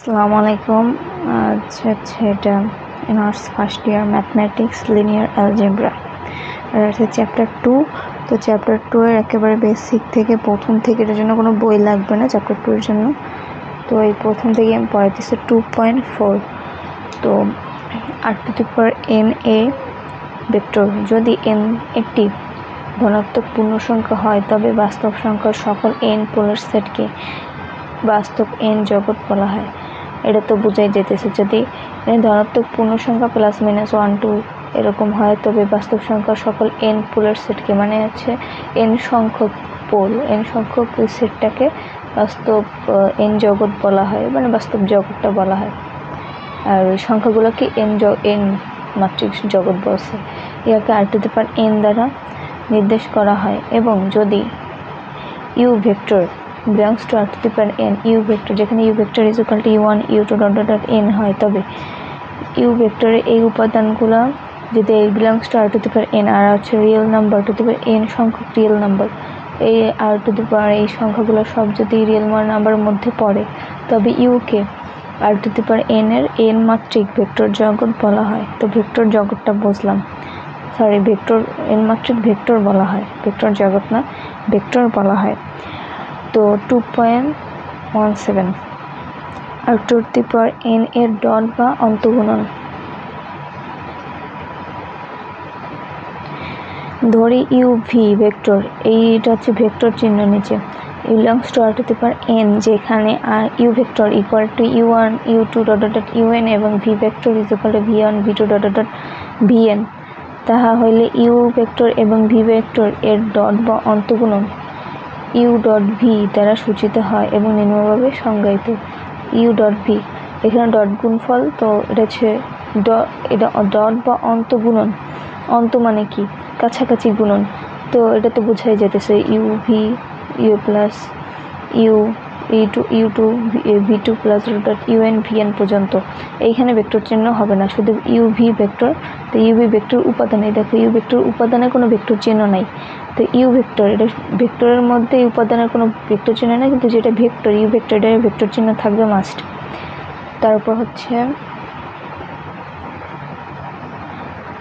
আসসালামু আলাইকুম। এটা honours first year mathematics linear algebra আর আছে চ্যাপ্টার 2। তো চ্যাপ্টার 2 এর একেবারে বেসিক থেকে প্রথম থেকে এর জন্য কোনো বই লাগবে না চ্যাপ্টার 2 এর জন্য। তো এই প্রথম থেকে আমি পড়াইতেছি 2.4। তো r⁴n a ভেক্টর যদি n একটি ধনাত্মক পূর্ণ সংখ্যা হয় তবে বাস্তব সংখ্যার সকল n পোলার সেটকে বাস্তব n জগৎ বলা হয়। এটা তো বোঝাই যেতেছে যদি ধনাত্মক পূর্ণ সংখ্যা +-1 2 এরকম হয় তবে বাস্তব সংখ্যার সকল n পোলার সেটকে মানে হচ্ছে n সংখ্যক পোল n সংখ্যক সেটটাকে বাস্তব n জগৎ বলা হয়, মানে বাস্তব জগৎটা বলা হয়। আর ওই সংখ্যাগুলোকে n মাত্রিক জগৎ বলছে। ইয়াকে r⁴n দ্বারা নির্দেশ করা হয় এবং যদি u vector belongs to r⁴n u vector যেখানে u vector is equal to u1 u2 ... n হয় তবে u ভেক্টরের এই উপাদানগুলো যদি belongs to r⁴n আর হচ্ছে রিয়েল নাম্বার n সংখ্যক রিয়েল নাম্বার, এই এই সংখ্যাগুলো সব যদি রিয়েল নাম্বারের মধ্যে পড়ে তবে u কে r⁴n এর n মাত্রিক ভেক্টর জগৎ বলা হয়। তো ভেক্টর জগৎটা বুঝলাম, ভেক্টর n মাত্রিক ভেক্টর বলা হয়, ভেক্টর জগৎ না ভেক্টর বলা হয়। তো 2.17 r⁴n এর ডট বা অন্তঃগুণন। ধরি u v ভেক্টর, এইটা হচ্ছে ভেক্টর চিহ্ন নিচে belongs to r⁴n যেখানে u vector equal to u1 u2 ... un এবং v vector is equal to v1 v2 ... vn, তাহা হইলে u ভেক্টর এবং v ভেক্টর এর ডট বা অন্তঃগুণন u ডট v দ্বারা সূচিত হয় এবং নিম্নভাবে সংজ্ঞায়িত। u ডট v এখানে ডট গুণফল, তো এটা হচ্ছে এটা ডট বা অন্তঃগুণন। অন্ত মানে কি? কাছাকাছি গুণন। তো এটা তো বোঝাই যেতেছে u v u plus u u2 v2 plus un vn পর্যন্ত। এইখানে ভেক্টর চিহ্ন হবে না, শুধু u v ভেক্টর। তো u v ভেক্টর উপাদানে দেখো u ভেক্টর উপাদানে কোনো ভেক্টর চিহ্ন নাই। তো u ভেক্টর এটা ভেক্টরের মধ্যে উপাদানের কোনো ভেক্টর চিহ্ন নাই, কিন্তু যেটা ভেক্টর u ভেক্টর এটা ভেক্টর চিহ্ন থাকবে মাস্ট। তারপর হচ্ছে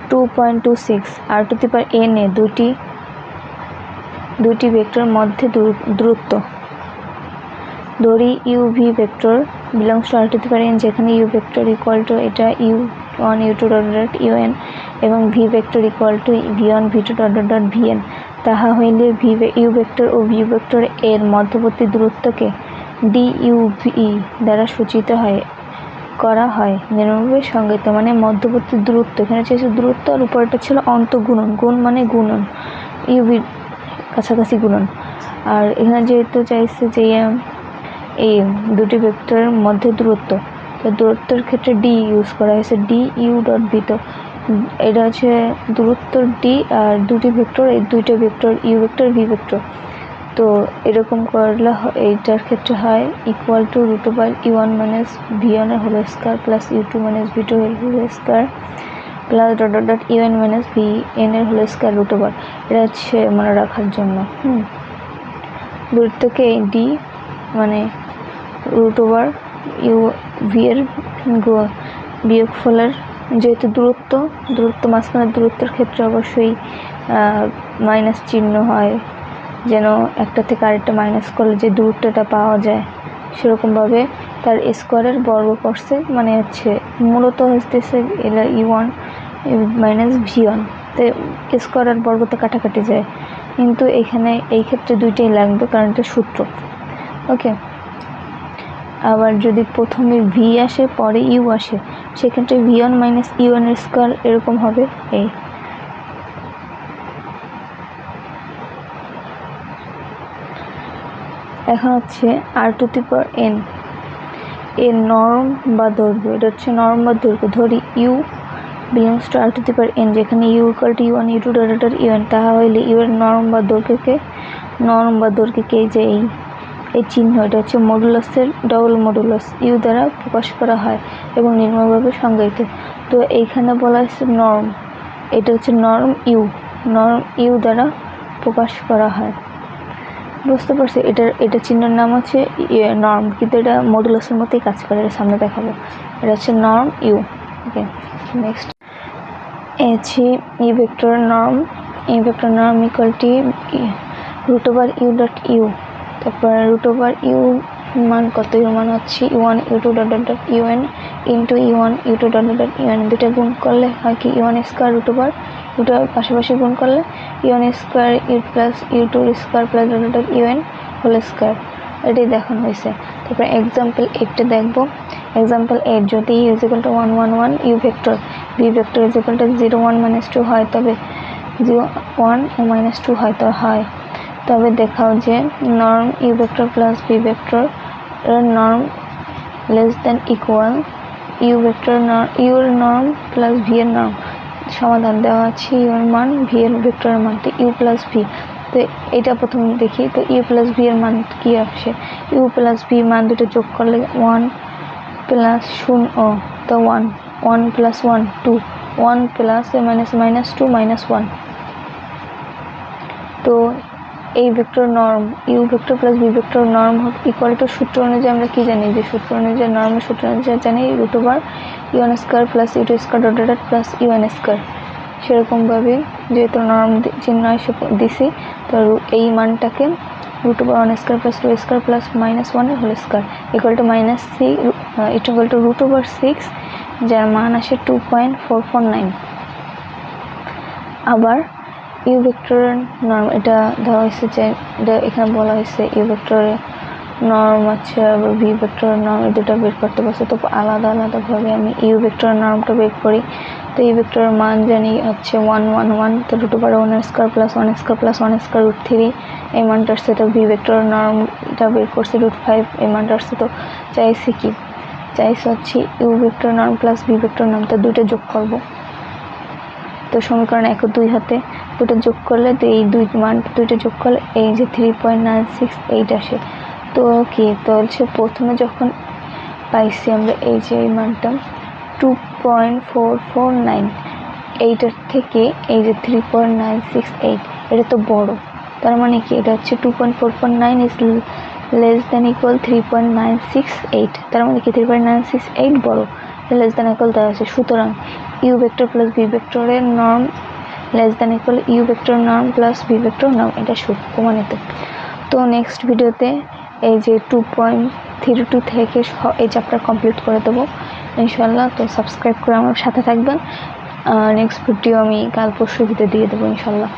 2.26 r⁴n এ দুইটি ভেক্টর মধ্যে দূরত্ব। ধরি u v vector belongs to r⁴n যেখানে u ভেক্টর equal to এটা u1 u2 ... un এবং v vector equal to v1 v2 ... vn, তাহা হইলে u ভেক্টর ও v ভেক্টর এর মধ্যবর্তী দূরত্বকে duv দ্বারা সূচিত করা হয় নিম্নভাবে সংজ্ঞায়িত। মানে মধ্যবর্তী দূরত্ব, এখানে ছিল দূরত্ব আর উপরটা ছিল অন্তঃগুণন। গুণ মানে গুণন, uv কাছাকাছি গুণন। আর এখানে যেহেতু চাইছে যে এই দুটি ভেক্টরের মধ্যে দূরত্ব, তো দূরত্বের ক্ষেত্রে d ইউজ করা হয়েছে, du ডট v। তো এটা হচ্ছে দূরত্ব d আর দুটি ভেক্টর, এই দুইটা vector u vector v vector. তো এরকম করলে এইটার ক্ষেত্রে হয় ইকুয়াল টু √u1 - v1 এর whole square plus u2 - v2 এর whole square plus un - vn এর হোল স্কয়ার √। এটা হচ্ছে মনে রাখার জন্য। দূরত্বকে d মানে √u v এর বিয়োগফলের, যেহেতু দূরত্ব মাঝখানের দূরত্বের ক্ষেত্রে অবশ্যই মাইনাস চিহ্ন হয়, যেন একটা থেকে আরেকটা মাইনাস করলে যে দূরত্বটা পাওয়া যায়, সেরকমভাবে তার স্কোয়ারের বর্গ করছে। মানে হচ্ছে মূলত হচ্ছে u1 - v1, তো স্কোয়ার আর বর্গ তো কাটাকাটি যায়, কিন্তু এখানে এই ক্ষেত্রে দুইটাই লাগবে কারণ এটা সূত্র। ওকে, আবার যদি প্রথমে v আসে পরে u আসে, সেক্ষেত্রে v1 - u1 এর স্কোয়ার এরকম হবে। এই এখন হচ্ছে r⁴n এর নরম বা দৈর্ঘ্য। এটা হচ্ছে নরম বা দৈর্ঘ্য। ধরি u belongs to r⁴n যেখানে u equal to u1 u2 ... un, তাহা হইলে u এর নরম বা দৈর্ঘ্যকে যে এই চিহ্ন, এটা হচ্ছে মডুলাসের ডবল মডুলাস u দ্বারা প্রকাশ করা হয় এবং নিম্নভাবে সংজ্ঞায়িত। তো এইখানে বলা হচ্ছে নরম, এটা হচ্ছে নরম u দ্বারা প্রকাশ করা হয়। বুঝতে পারছি। এটা চিহ্নের নাম হচ্ছে নর্ম, কিন্তু এটা মডুলাসের মতোই কাজ করে, এটা সামনে দেখাবো। এটা হচ্ছে নর্ম ইউ। ওকে, নেক্সট হচ্ছে ই vector norm equal to root over U dot U. তারপর রুট ওভার ইউ মান কত, ইউর মান হচ্ছে u1 u2 dot dot dot un into u1 u2 dot dot dot un। দুটা গুণ করলে হয় কি u1 স্কোয়ার রুট ওভার দুটো পাশাপাশি গুণ করলে u1 square u plus u2 square plus dot dot dot un whole square. এটাই দেখানো হয়েছে। তারপর এক্সাম্পল 8টা দেখবো। এক্সাম্পল 8, যদি u is equal to 1 1 1 u vector v vector is equal to 0 1 minus 2 হয়, তবে 0 1 ও মাইনাস 2 হয়, তবে দেখাও যে norm you vector plus V vector এর norm less then equal you vector ইউর নর্ম প্লাস ভি এর নর্ম। সমাধান দেওয়া আছে ইউর মান ভি এর ভেক্টরের মান, তো ইউ প্লাস ভি। তো এটা প্রথমে দেখি, তো ইউ প্লাস ভি এর মান কী আসে, ইউ প্লাস ভি মান দুটো যোগ করলে 1 প্লাস 0, তো 1 প্লাস 1 2, 1 প্লাস মাইনাস 2 মাইনাস 1। তো এই vector norm you vector plus V vector norm equal to সূত্র অনুযায়ী আমরা কি জানি, যে সূত্র অনুযায়ী নর্মের সূত্র অনুযায়ী জানি root over u n square plus u two square dot dot plus u n square. সেরকমভাবে যেহেতু নর্ম চিহ্ন এসে দিছি, তো এই মানটাকে root over 1 square plus 2 square plus minus 1 whole square equal to minus 3 equal to root over 6, যার মান আসে 2.449। আবার ইউ ভেক্টরের নর্ম এটা দেওয়া হয়েছে, যে এখানে বলা হয়েছে ইউ ভেক্টরের নর্ম আছে, আবার ভি ভেক্টরের নর্ম, এই দুটো বের করতে পারছে। তো আলাদা আলাদাভাবে আমি ইউ ভেক্টরের নর্মটা বের করি। তো ইউ ভেক্টরের মান জানি হচ্ছে 1 1 1, তো root over 1 square plus 1 square plus 1 square root 3 এই মানটা আসছে। তো ভি ভেক্টরের নর্মটা বের করছে রুট 5 এই মানটা আসছে। তো চাইছে হচ্ছে U vector norm plus V vector norm, তো দুটো যোগ করব। তো সমীকরণ 1 ও 2 হাতে দুটো যোগ করলে, তো এই দুইটা যোগ করলে এই যে 3.968 আসে। তো কি, তো হচ্ছে প্রথমে যখন পাইছি আমরা এই যে এই মানটা 2.449, এইটার থেকে এই যে 3.968 এটা তো বড়, তার মানে কি এটা হচ্ছে 2.449 ইজ লেস দেন ইকুয়াল 3.968, তার মানে কি 3.968 বড়, লেস দেন ইকুয়াল দেওয়া আছে। সুতরাং ইউ ভেক্টর প্লাস ভি ভেক্টরের norm less then equal you vector norm plus V vector norm, এটা প্রমাণিত। তো নেক্সট ভিডিওতে এই যে 2.32 থেকে এই চ্যাপ্টার কমপ্লিট করে দেবো ইনশাল্লাহ। তো সাবস্ক্রাইব করে আমার সাথে থাকবেন। নেক্সট ভিডিও আমি কাল পরশু ভিতরে দিয়ে দেবো ইনশাল্লাহ।